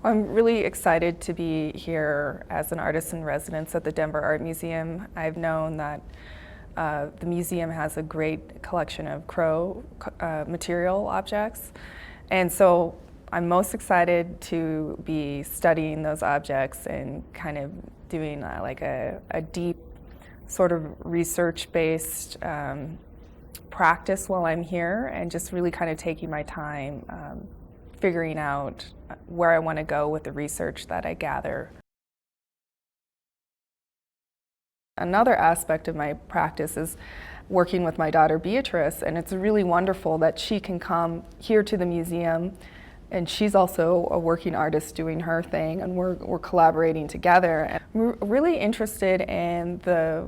I'm really excited to be here as an artist in residence at the Denver Art Museum. I've known that the museum has a great collection of Crow material objects, and so I'm most excited to be studying those objects and kind of doing like a deep sort of research-based practice while I'm here, and just really kind of taking my time figuring out where I want to go with the research that I gather. Another aspect of my practice is working with my daughter Beatrice, and it's really wonderful that she can come here to the museum, and she's also a working artist doing her thing, and we're collaborating together. And we're really interested in the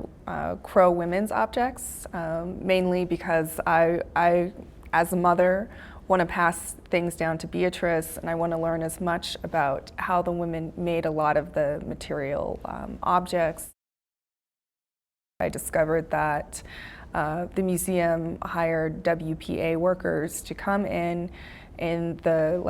Crow women's objects, mainly because I, as a mother, want to pass things down to Beatrice, and I want to learn as much about how the women made a lot of the material objects. I discovered that the museum hired WPA workers to come in the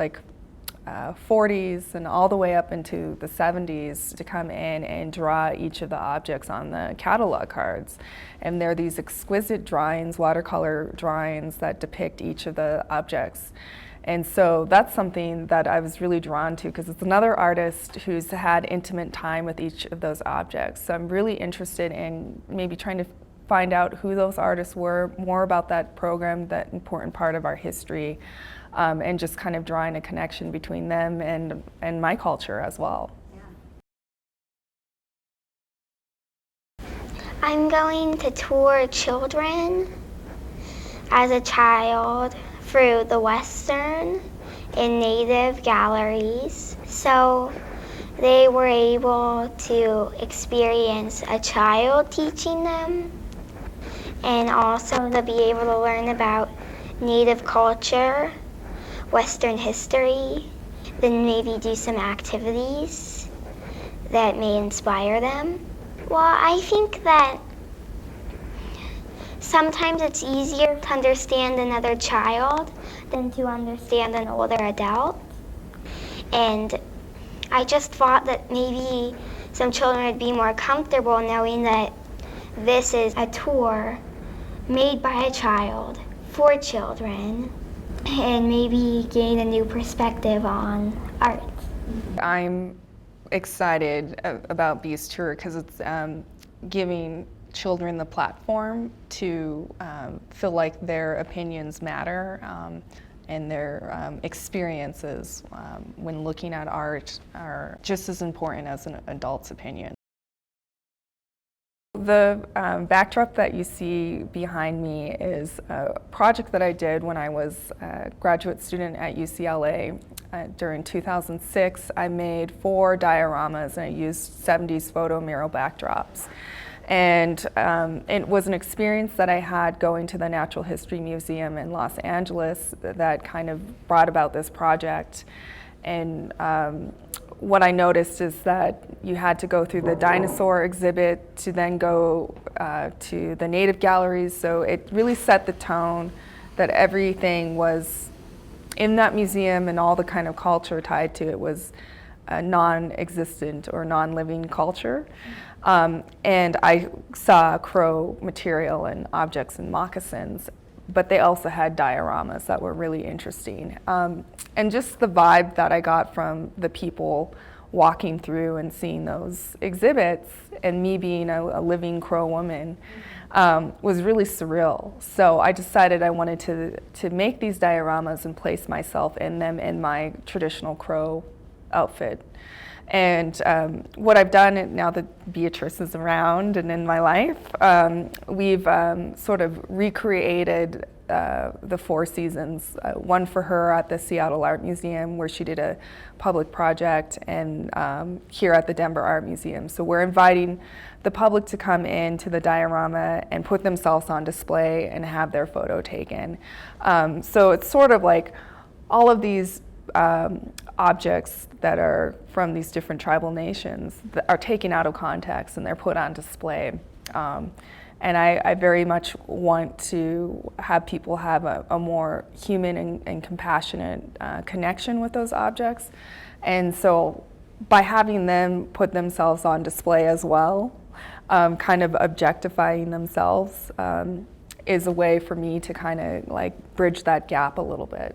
40s and all the way up into the 70s to come in and draw each of the objects on the catalog cards. And there are these exquisite drawings, watercolor drawings, that depict each of the objects. And so that's something that I was really drawn to, because it's another artist who's had intimate time with each of those objects. So I'm really interested in maybe trying to find out who those artists were, more about that program, that important part of our history, and just kind of drawing a connection between them and my culture as well. I'm going to tour children as a child through the Western and Native galleries. So they were able to experience a child teaching them, and also to be able to learn about Native culture, Western history, then maybe do some activities that may inspire them. Well, I think that sometimes it's easier to understand another child than to understand an older adult. And I just thought that maybe some children would be more comfortable knowing that this is a tour made by a child for children, and maybe gain a new perspective on art. I'm excited about Bee's tour because it's giving children the platform to feel like their opinions matter, and their experiences when looking at art are just as important as an adult's opinion. The backdrop that you see behind me is a project that I did when I was a graduate student at UCLA. During 2006, I made 4 dioramas, and I used 70s photo mural backdrops. And it was an experience that I had going to the Natural History Museum in Los Angeles that kind of brought about this project. And what I noticed is that you had to go through the dinosaur exhibit to then go to the native galleries. So it really set the tone that everything was in that museum, and all the kind of culture tied to it was a non-existent or non-living culture. And I saw Crow material and objects and moccasins, but they also had dioramas that were really interesting. And just the vibe that I got from the people walking through and seeing those exhibits, and me being a living Crow woman, was really surreal. So I decided I wanted to make these dioramas and place myself in them in my traditional Crow outfit. And what I've done, now that Beatrice is around and in my life, we've sort of recreated the 4 seasons, one for her at the Seattle Art Museum, where she did a public project, and here at the Denver Art Museum. So we're inviting the public to come in to the diorama and put themselves on display and have their photo taken. So it's sort of like all of these objects that are from these different tribal nations that are taken out of context, and they're put on display. And I very much want to have people have a more human and compassionate connection with those objects. And so by having them put themselves on display as well, kind of objectifying themselves, is a way for me to kind of like bridge that gap a little bit.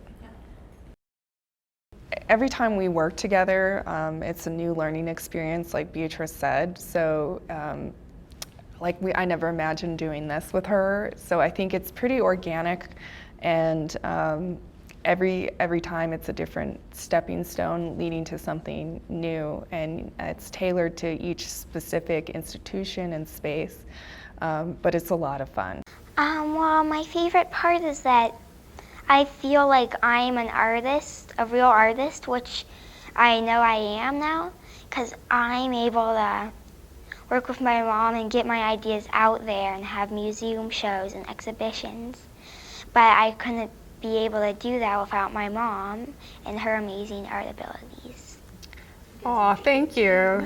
Every time we work together, it's a new learning experience, like Beatrice said. So, I never imagined doing this with her. So I think it's pretty organic, and every time it's a different stepping stone leading to something new, and it's tailored to each specific institution and space. But it's a lot of fun. Well, my favorite part is that I feel like I'm an artist, a real artist, which I know I am now, because I'm able to work with my mom and get my ideas out there and have museum shows and exhibitions. But I couldn't be able to do that without my mom and her amazing art abilities. Aw, thank you.